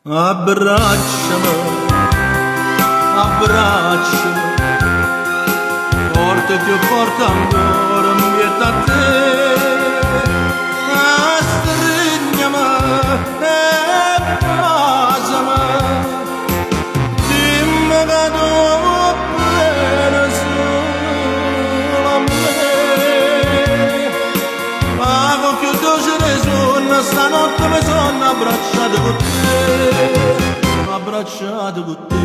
Abbracciami, abbracciami, forte più forte ancora, mi vieta a te. Strignami e basami, dimmi che tu bene solo a me. Ma con più dolce risonno, stanotte mi sono abbracciato con te, abbracciato con te.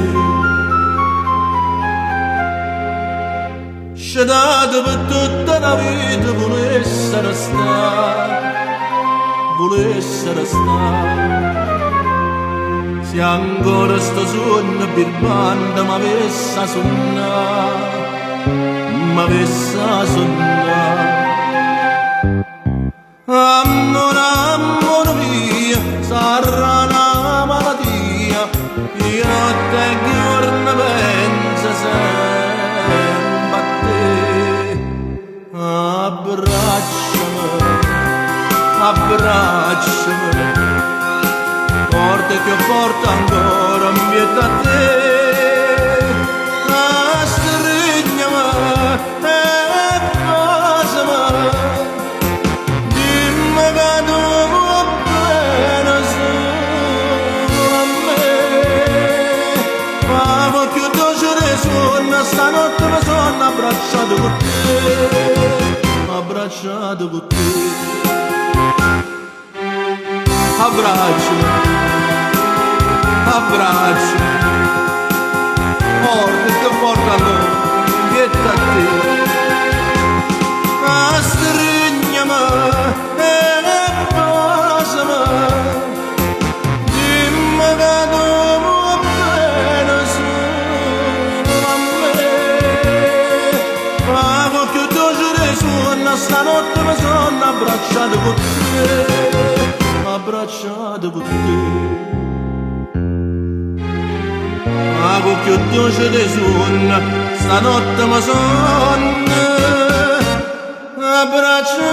Scedato per tutta la vita, volesse restare. Se ancora sto sonno birbando m'avesse a sonnare. Amore, amore mio, sarà una malattia, io notte e giorno penso sempre a te. Abbracciami, abbracciami, forte più forte ancora, mi vieta a te. Strignami e basami, dimmi che tu vuoi bene solo a me. Ma con più dolce risonno, stanotte mi sono abbracciato con te, abbracciato con te. Abbracciami, abbracciami, forte che forte ancora, vieta a te. Strignami e basami, dimmi che tu vuoi bene solo a me. Ma con più dolce risonno, stanotte mi sono abbracciato con te, abbracciato con te. Ma con più dolce risonno, stanotte mi sono abbracciato